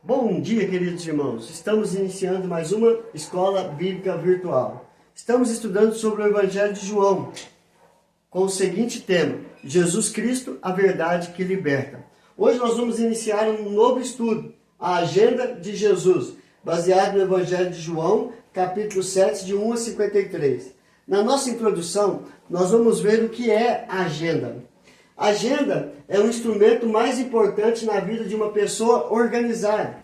Bom dia, queridos irmãos. Estamos iniciando mais uma escola bíblica virtual. Estamos estudando sobre o Evangelho de João, com o seguinte tema: Jesus Cristo, a verdade que liberta. Hoje nós vamos iniciar um novo estudo, a agenda de Jesus, baseado no Evangelho de João, capítulo 7, de 1 a 53. Na nossa introdução, nós vamos ver o que é a agenda. A agenda é o instrumento mais importante na vida de uma pessoa organizada.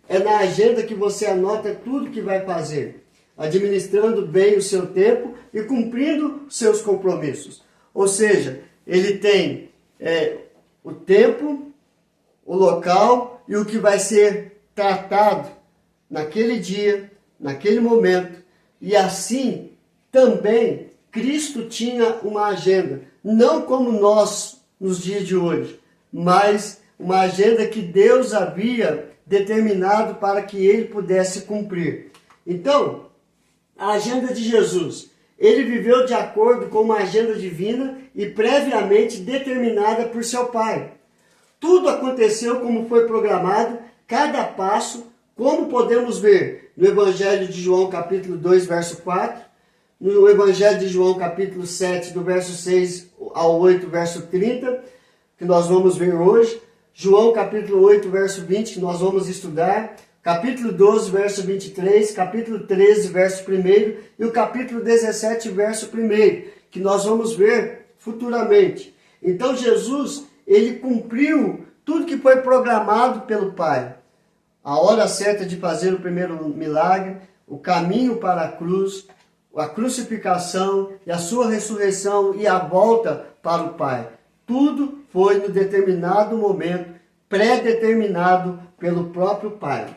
É na agenda que você anota tudo que vai fazer, administrando bem o seu tempo e cumprindo seus compromissos. Ou seja, ele tem o tempo, o local e o que vai ser tratado naquele dia, naquele momento. E assim, também, Cristo tinha uma agenda, não como nós nos dias de hoje, mas uma agenda que Deus havia determinado para que ele pudesse cumprir. Então, a agenda de Jesus, ele viveu de acordo com uma agenda divina e previamente determinada por seu Pai. Tudo aconteceu como foi programado, cada passo, como podemos ver no Evangelho de João, capítulo 2, verso 4, no Evangelho de João, capítulo 7, do verso 6 ao 8, verso 30, que nós vamos ver hoje, João, capítulo 8, verso 20, que nós vamos estudar, capítulo 12, verso 23, capítulo 13, verso 1, e o capítulo 17, verso 1, que nós vamos ver futuramente. Então Jesus, ele cumpriu tudo que foi programado pelo Pai. A hora certa de fazer o primeiro milagre, o caminho para a cruz, a crucificação e a sua ressurreição e a volta para o Pai. Tudo foi no determinado momento, pré-determinado pelo próprio Pai.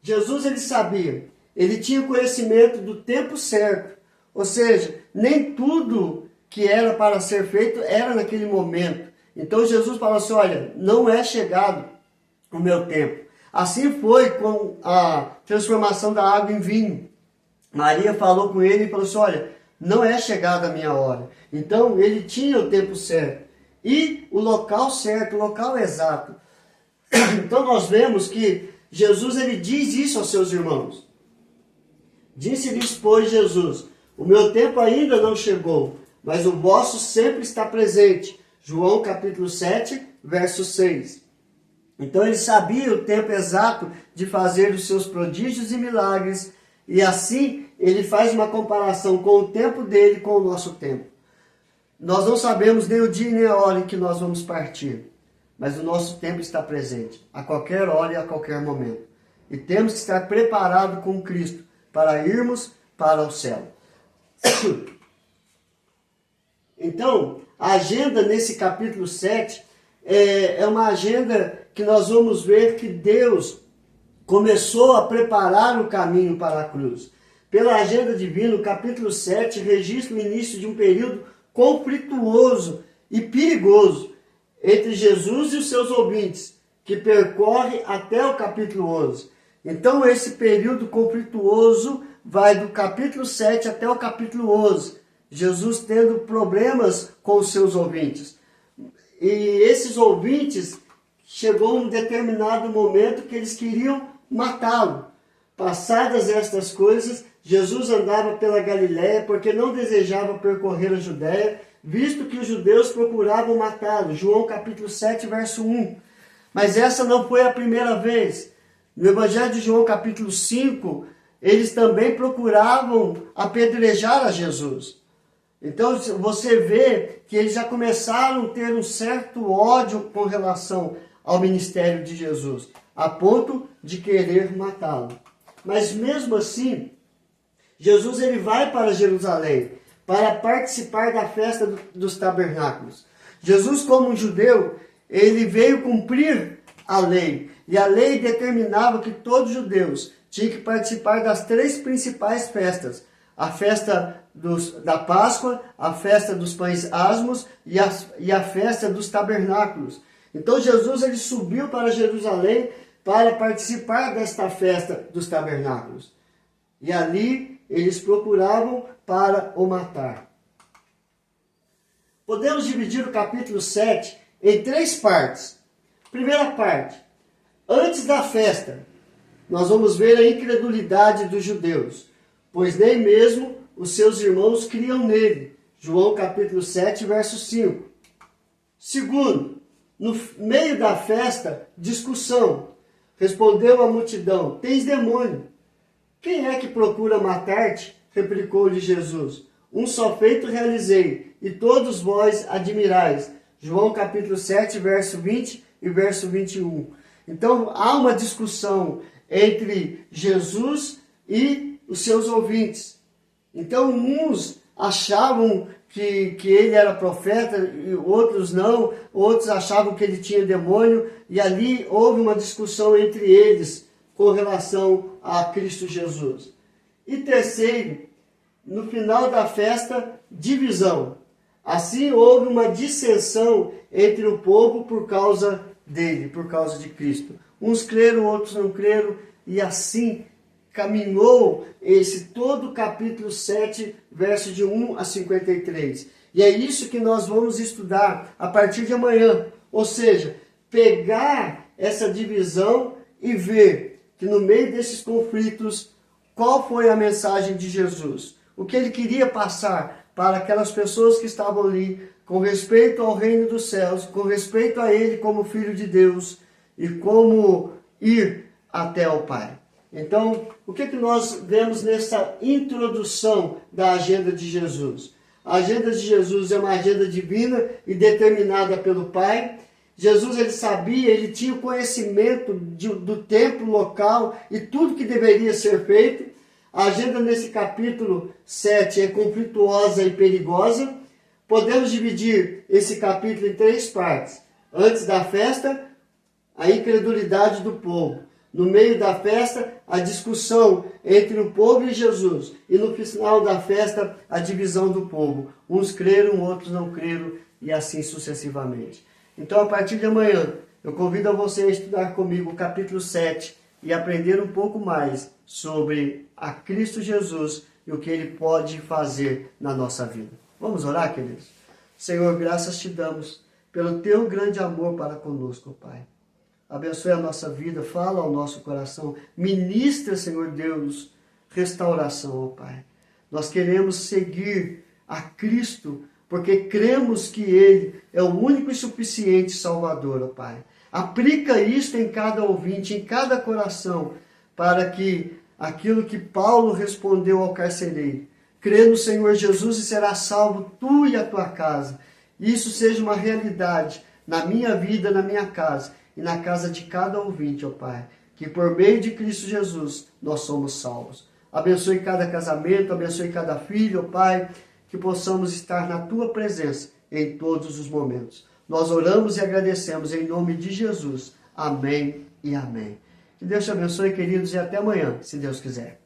Jesus, ele sabia, ele tinha conhecimento do tempo certo, ou seja, nem tudo que era para ser feito era naquele momento. Então Jesus falou assim: olha, não é chegado o meu tempo. Assim foi com a transformação da água em vinho. Maria falou com ele e falou assim: olha, não é chegada a minha hora. Então ele tinha o tempo certo e o local certo, o local exato. Então nós vemos que Jesus, ele diz isso aos seus irmãos. Disse-lhes, pois, Jesus: o meu tempo ainda não chegou, mas o vosso sempre está presente. João capítulo 7, verso 6. Então ele sabia o tempo exato de fazer os seus prodígios e milagres, e assim ele faz uma comparação com o tempo dele com o nosso tempo. Nós não sabemos nem o dia nem a hora em que nós vamos partir, mas o nosso tempo está presente, a qualquer hora e a qualquer momento. E temos que estar preparados com Cristo para irmos para o céu. Então, a agenda nesse capítulo 7 é uma agenda que nós vamos ver que Deus começou a preparar o caminho para a cruz. Pela agenda divina, o capítulo 7 registra o início de um período conflituoso e perigoso entre Jesus e os seus ouvintes, que percorre até o capítulo 11. Então esse período conflituoso vai do capítulo 7 até o capítulo 11. Jesus tendo problemas com os seus ouvintes. E esses ouvintes, chegou um determinado momento que eles queriam matá-lo. Passadas estas coisas, Jesus andava pela Galiléia porque não desejava percorrer a Judéia, visto que os judeus procuravam matá-lo. João capítulo 7, verso 1. Mas essa não foi a primeira vez. No Evangelho de João capítulo 5, eles também procuravam apedrejar a Jesus. Então você vê que eles já começaram a ter um certo ódio com relação ao ministério de Jesus, a ponto de querer matá-lo. Mas mesmo assim, Jesus ele vai para Jerusalém para participar da festa dos tabernáculos. Jesus, como um judeu, ele veio cumprir a lei. E a lei determinava que todos os judeus tinham que participar das três principais festas: a festa da Páscoa, a festa dos pães asmos e a festa dos tabernáculos. Então Jesus ele subiu para Jerusalém para participar desta festa dos tabernáculos. E ali eles procuravam para o matar. Podemos dividir o capítulo 7 em três partes. Primeira parte, Antes da festa, nós vamos ver a incredulidade dos judeus, pois nem mesmo os seus irmãos criam nele. João capítulo 7, verso 5. Segundo, no meio da festa, discussão. Respondeu a multidão: tens demônio. Quem é que procura matar-te? Replicou-lhe Jesus: um só feito realizei, e todos vós admirais. João capítulo 7, verso 20 e verso 21. Então há uma discussão entre Jesus e os seus ouvintes. Então uns achavam que ele era profeta, e outros não, outros achavam que ele tinha demônio, e ali houve uma discussão entre eles com relação a Cristo Jesus. E terceiro, no final da festa, divisão. Assim houve uma dissensão entre o povo por causa dele, por causa de Cristo. Uns creram, outros não creram, e assim caminhou todo o capítulo 7, verso de 1 a 53. E é isso que nós vamos estudar a partir de amanhã. Ou seja, pegar essa divisão e ver que no meio desses conflitos, qual foi a mensagem de Jesus? O que ele queria passar para aquelas pessoas que estavam ali, com respeito ao reino dos céus, com respeito a ele como Filho de Deus e como ir até o Pai. Então, o que nós vemos nessa introdução da agenda de Jesus? A agenda de Jesus é uma agenda divina e determinada pelo Pai. Jesus, ele sabia, ele tinha o conhecimento do tempo, local e tudo que deveria ser feito. A agenda nesse capítulo 7 é conflituosa e perigosa. Podemos dividir esse capítulo em 3 partes. Antes da festa, a incredulidade do povo. No meio da festa, a discussão entre o povo e Jesus. E no final da festa, a divisão do povo. Uns creram, outros não creram, e assim sucessivamente. Então, a partir de amanhã, eu convido a você a estudar comigo o capítulo 7 e aprender um pouco mais sobre a Cristo Jesus e o que Ele pode fazer na nossa vida. Vamos orar, queridos? Senhor, graças te damos pelo Teu grande amor para conosco, Pai. Abençoe a nossa vida, fala ao nosso coração, ministra, Senhor Deus, restauração, ó Pai. Nós queremos seguir a Cristo, porque cremos que Ele é o único e suficiente Salvador, ó Pai. Aplica isto em cada ouvinte, em cada coração, para que aquilo que Paulo respondeu ao carcereiro, crê no Senhor Jesus e será salvo tu e a tua casa. Isso seja uma realidade na minha vida, na minha casa e na casa de cada ouvinte, ó Pai, que por meio de Cristo Jesus nós somos salvos. Abençoe cada casamento, abençoe cada filho, ó Pai, que possamos estar na Tua presença em todos os momentos. Nós oramos e agradecemos em nome de Jesus. Amém e amém. Que Deus te abençoe, queridos, e até amanhã, se Deus quiser.